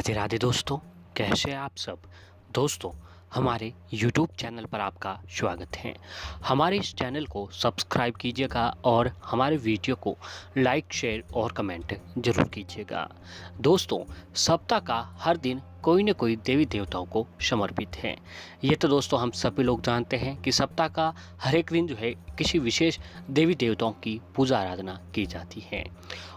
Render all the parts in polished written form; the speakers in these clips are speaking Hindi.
राधे राधे दोस्तों, कैसे हैं आप सब। दोस्तों, हमारे YouTube चैनल पर आपका स्वागत है। हमारे इस चैनल को सब्सक्राइब कीजिएगा और हमारे वीडियो को लाइक, शेयर और कमेंट ज़रूर कीजिएगा। दोस्तों, सप्ताह का हर दिन कोई न कोई देवी देवताओं को समर्पित है। ये तो दोस्तों हम सभी लोग जानते हैं कि सप्ताह का हर एक दिन जो है किसी विशेष देवी देवताओं की पूजा आराधना की जाती है।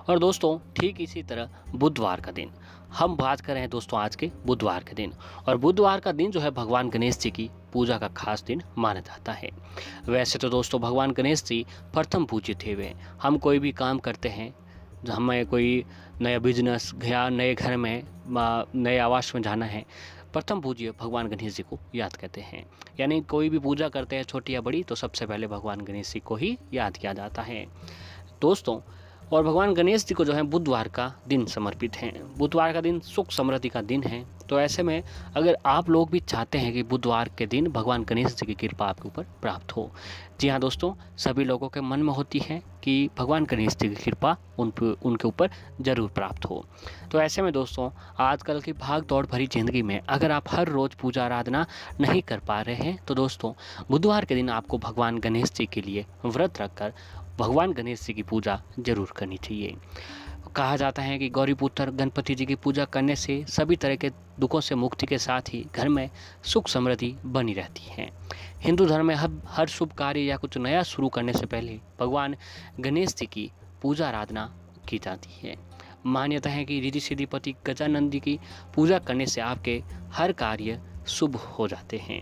और दोस्तों, ठीक इसी तरह बुधवार का दिन हम बात कर रहे हैं दोस्तों आज के बुधवार के दिन। और बुधवार का दिन जो है भगवान गणेश जी की पूजा का खास दिन माना जाता है। वैसे तो दोस्तों भगवान गणेश जी प्रथम पूजित हुए। हम कोई भी काम करते हैं, हमें कोई नया बिजनेस या नए घर में नए आवास में जाना है, प्रथम पूज्य भगवान गणेश जी को याद करते हैं। यानी कोई भी पूजा करते हैं छोटी या बड़ी, तो सबसे पहले भगवान गणेश जी को ही याद किया जाता है दोस्तों। और भगवान गणेश जी को जो है बुधवार का दिन समर्पित है। बुधवार का दिन सुख समृद्धि का दिन है। तो ऐसे में अगर आप लोग भी चाहते हैं कि बुधवार के दिन भगवान गणेश जी की कृपा आपके ऊपर प्राप्त हो, जी हाँ दोस्तों, सभी लोगों के मन में होती है कि भगवान गणेश जी की कृपा उनके ऊपर ज़रूर प्राप्त हो। तो ऐसे में दोस्तों, आजकल की भाग दौड़ भरी ज़िंदगी में अगर आप हर रोज़ पूजा आराधना नहीं कर पा रहे हैं, तो दोस्तों बुधवार के दिन आपको भगवान गणेश जी के लिए व्रत रखकर भगवान गणेश जी की पूजा जरूर करनी चाहिए। कहा जाता है कि गौरीपुत्र गणपति जी की पूजा करने से सभी तरह के दुखों से मुक्ति के साथ ही घर में सुख समृद्धि बनी रहती है। हिंदू धर्म में हर शुभ कार्य या कुछ नया शुरू करने से पहले भगवान गणेश जी की पूजा आराधना की जाती है। मान्यता है कि रिद्धि सिद्धिपति गजानंद जी की पूजा करने से आपके हर कार्य शुभ हो जाते हैं।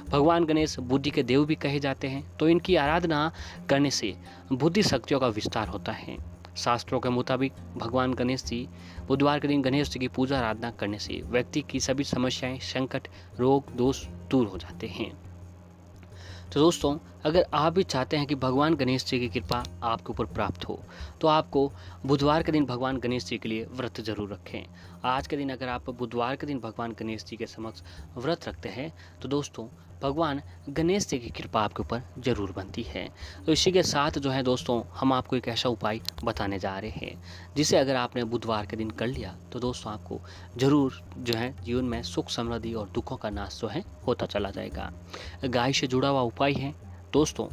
भगवान गणेश बुद्धि के देव भी कहे जाते हैं, तो इनकी आराधना करने से बुद्धि शक्तियों का विस्तार होता है। शास्त्रों के मुताबिक भगवान गणेश जी बुधवार के दिन गणेश जी की पूजा आराधना करने से व्यक्ति की सभी समस्याएं, संकट, रोग, दोष दूर हो जाते हैं। तो दोस्तों, अगर आप भी चाहते हैं कि भगवान गणेश जी की कृपा आपके ऊपर प्राप्त हो, तो आपको बुधवार के दिन भगवान गणेश जी के लिए व्रत जरूर रखें। आज के दिन अगर आप बुधवार के दिन भगवान गणेश जी के समक्ष व्रत रखते हैं, तो दोस्तों भगवान गणेश जी की कृपा आपके ऊपर ज़रूर बनती है। तो इसी के साथ जो है दोस्तों, हम आपको एक ऐसा उपाय बताने जा रहे हैं जिसे अगर आपने बुधवार के दिन कर लिया, तो दोस्तों आपको ज़रूर जो है जीवन में सुख समृद्धि और दुखों का नाश जो है होता चला जाएगा। गाय से जुड़ा हुआ उपाय है दोस्तों।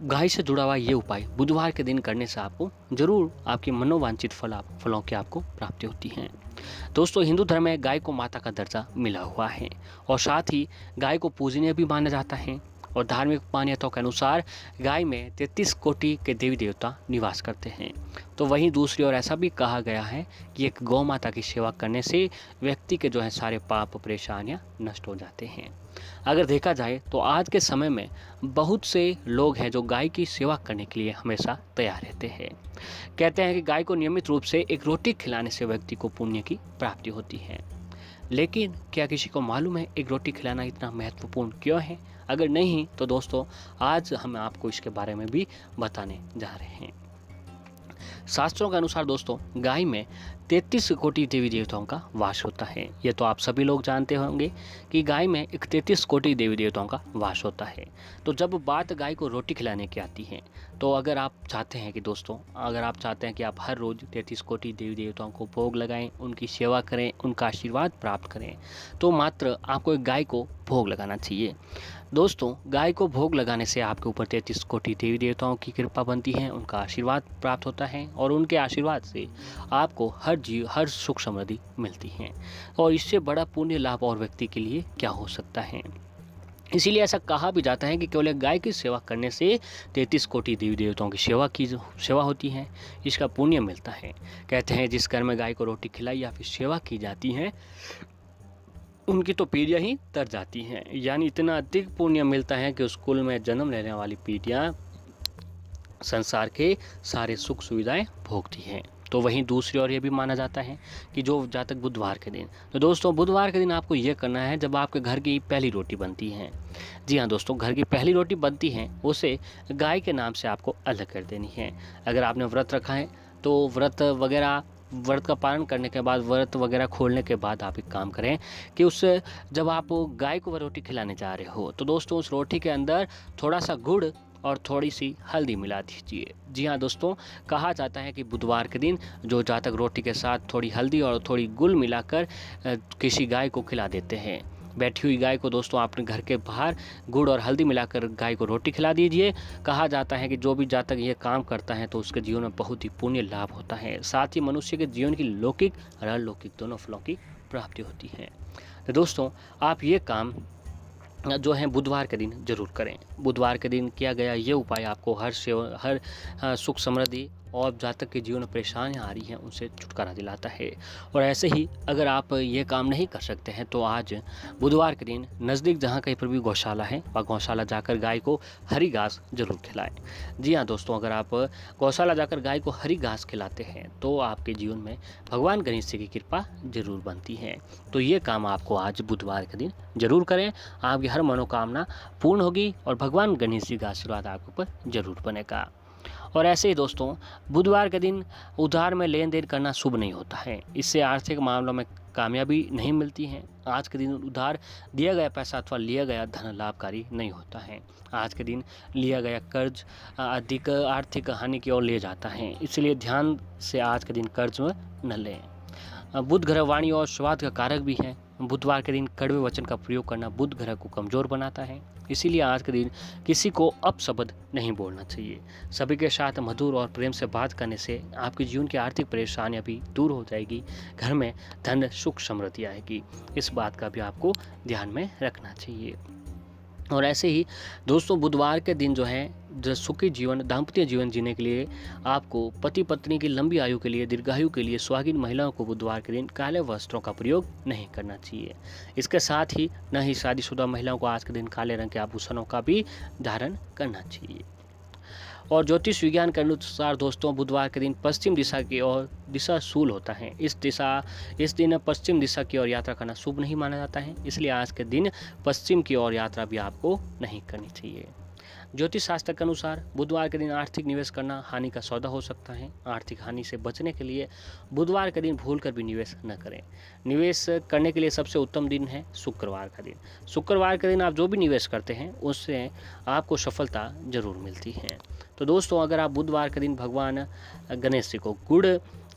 गाय से जुड़ा हुआ ये उपाय बुधवार के दिन करने से आपको जरूर आपकी मनोवांछित फलों की आपको प्राप्ति होती है। दोस्तों, हिंदू धर्म में गाय को माता का दर्जा मिला हुआ है और साथ ही गाय को पूजनीय भी माना जाता है। और धार्मिक मान्यताओं के अनुसार गाय में 33 कोटि के देवी देवता निवास करते हैं। तो वहीं दूसरी ओर ऐसा भी कहा गया है कि एक गौ माता की सेवा करने से व्यक्ति के जो है सारे पाप परेशानियां नष्ट हो जाते हैं। अगर देखा जाए तो आज के समय में बहुत से लोग हैं जो गाय की सेवा करने के लिए हमेशा तैयार रहते हैं। कहते हैं कि गाय को नियमित रूप से एक रोटी खिलाने से व्यक्ति को पुण्य की प्राप्ति होती है। लेकिन क्या किसी को मालूम है एक रोटी खिलाना इतना महत्वपूर्ण क्यों है? अगर नहीं, तो दोस्तों आज हम आपको इसके बारे में भी बताने जा रहे हैं। शास्त्रों के अनुसार दोस्तों गाय में 33 कोटि देवी देवताओं का वास होता है। ये तो आप सभी लोग जानते होंगे कि गाय में 33 कोटि देवी देवताओं का वास होता है। तो जब बात गाय को रोटी खिलाने की आती है, तो अगर आप चाहते हैं कि दोस्तों अगर आप चाहते हैं कि आप हर रोज़ 33 कोटि देवी देवताओं को भोग लगाएं, उनकी सेवा करें, उनका आशीर्वाद प्राप्त करें, तो मात्र आपको एक गाय को भोग लगाना चाहिए। दोस्तों, गाय को भोग लगाने से आपके ऊपर 33 कोटि देवी देवताओं की कृपा बनती है, उनका आशीर्वाद प्राप्त होता है और उनके आशीर्वाद से आपको हर सुख समृद्धि मिलती है। और इससे बड़ा पुण्य लाभ और व्यक्ति के लिए क्या हो सकता है। इसीलिए ऐसा कहा भी जाता है कि केवल गाय की सेवा करने से 33 कोटि देवी देवताओं की सेवा होती है, इसका पुण्य मिलता है। कहते हैं जिस घर में गाय को रोटी खिलाई या फिर सेवा की जाती है, उनकी तो पीढ़ियाँ ही तर जाती हैं। यानी इतना अधिक पुण्य मिलता है कि उस कुल में जन्म लेने वाली पीढ़ियाँ संसार के सारे सुख सुविधाएं भोगती हैं। तो वहीं दूसरी ओर ये भी माना जाता है कि जो जातक बुधवार के दिन, तो दोस्तों बुधवार के दिन आपको ये करना है जब आपके घर की पहली रोटी बनती है। जी हाँ दोस्तों, घर की पहली रोटी बनती है उसे गाय के नाम से आपको अलग कर देनी है। अगर आपने व्रत रखा है तो व्रत का पालन करने के बाद, व्रत वगैरह खोलने के बाद आप एक काम करें कि जब आप गाय को वह रोटी खिलाने जा रहे हो, तो दोस्तों उस रोटी के अंदर थोड़ा सा गुड़ और थोड़ी सी हल्दी मिला दीजिए। जी हाँ दोस्तों, कहा जाता है कि बुधवार के दिन जो जातक रोटी के साथ थोड़ी हल्दी और थोड़ी गुड़ मिलाकर किसी गाय को खिला देते हैं। बैठी हुई गाय को दोस्तों अपने घर के बाहर गुड़ और हल्दी मिलाकर गाय को रोटी खिला दीजिए। कहा जाता है कि जो भी जातक ये काम करता है तो उसके जीवन में बहुत ही पुण्य लाभ होता है। साथ ही मनुष्य के जीवन की लौकिक और अलौकिक दोनों फलों की प्राप्ति होती है। तो दोस्तों, आप ये काम जो है बुधवार के दिन जरूर करें। बुधवार के दिन किया गया ये उपाय आपको हर सुख समृद्धि और जातक के जीवन में परेशानियाँ आ रही हैं उनसे छुटकारा दिलाता है। और ऐसे ही अगर आप ये काम नहीं कर सकते हैं तो आज बुधवार के दिन नज़दीक जहाँ कहीं पर भी गौशाला है वह गौशाला जाकर गाय को हरी घास जरूर खिलाएं। जी हाँ दोस्तों, अगर आप गौशाला जाकर गाय को हरी घास खिलाते हैं तो आपके जीवन में भगवान गणेश जी की कृपा जरूर बनती है। तो ये काम आपको आज बुधवार के दिन जरूर करें, आपकी हर मनोकामना पूर्ण होगी और भगवान गणेश जी का आशीर्वाद आपके ऊपर जरूर बनेगा। और ऐसे ही दोस्तों, बुधवार के दिन उधार में लेन देन करना शुभ नहीं होता है। इससे आर्थिक मामलों में कामयाबी नहीं मिलती है। आज के दिन उधार दिया गया पैसा अथवा लिया गया धन लाभकारी नहीं होता है। आज के दिन लिया गया कर्ज अधिक आर्थिक हानि की ओर ले जाता है, इसलिए ध्यान से आज के दिन कर्ज न लें। बुध ग्रह वाणी और स्वाद का कारक भी है। बुधवार के दिन कड़वे वचन का प्रयोग करना बुध ग्रह को कमजोर बनाता है, इसीलिए आज के दिन किसी को अपशब्द नहीं बोलना चाहिए। सभी के साथ मधुर और प्रेम से बात करने से आपके जीवन की आर्थिक परेशानियां भी दूर हो जाएगी। घर में धन सुख समृद्धि आएगी। इस बात का भी आपको ध्यान में रखना चाहिए। और ऐसे ही दोस्तों, बुधवार के दिन जो है जो सुखी जीवन दाम्पत्य जीवन जीने के लिए आपको पति पत्नी की लंबी आयु के लिए दीर्घायु के लिए सुहागिन महिलाओं को बुधवार के दिन काले वस्त्रों का प्रयोग नहीं करना चाहिए। इसके साथ ही न ही शादीशुदा महिलाओं को आज के दिन काले रंग के आभूषणों का भी धारण करना चाहिए। और ज्योतिष विज्ञान के अनुसार दोस्तों, बुधवार के दिन पश्चिम दिशा की ओर दिशा शूल होता है। इस दिन पश्चिम दिशा की ओर यात्रा करना शुभ नहीं माना जाता है, इसलिए आज के दिन पश्चिम की ओर यात्रा भी आपको नहीं करनी चाहिए। ज्योतिष शास्त्र के अनुसार बुधवार के दिन आर्थिक निवेश करना हानि का सौदा हो सकता है। आर्थिक हानि से बचने के लिए बुधवार के दिन भूलकर भी निवेश न करें। निवेश करने के लिए सबसे उत्तम दिन है शुक्रवार का दिन। शुक्रवार के दिन आप जो भी निवेश करते हैं उससे आपको सफलता जरूर मिलती है। तो दोस्तों, अगर आप बुधवार के दिन भगवान गणेश जी को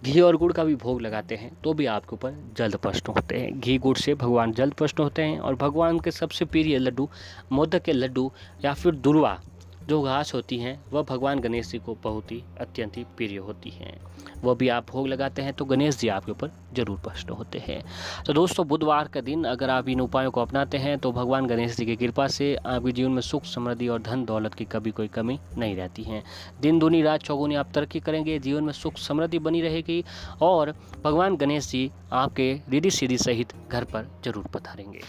घी और गुड़ का भी भोग लगाते हैं तो भी आपके ऊपर जल्द प्रश्न होते हैं। घी गुड़ से भगवान जल्द प्रश्न होते हैं। और भगवान के सबसे प्रिय लड्डू मोदक के लड्डू या फिर दुर्वा जो घास होती हैं वह भगवान गणेश जी को बहुत ही अत्यंत ही प्रिय होती हैं। वह भी आप भोग लगाते हैं तो गणेश जी आपके ऊपर जरूर प्रश्न होते हैं। तो दोस्तों, बुधवार का दिन अगर आप इन उपायों को अपनाते हैं तो भगवान गणेश जी की कृपा से आपके जीवन में सुख समृद्धि और धन दौलत की कभी कोई कमी नहीं रहती है। दिन दूनी रात चौगुनी आप तरक्की करेंगे, जीवन में सुख समृद्धि बनी रहेगी और भगवान गणेश जी आपके रिद्धि सिद्धि सहित घर पर जरूर पधारेंगे।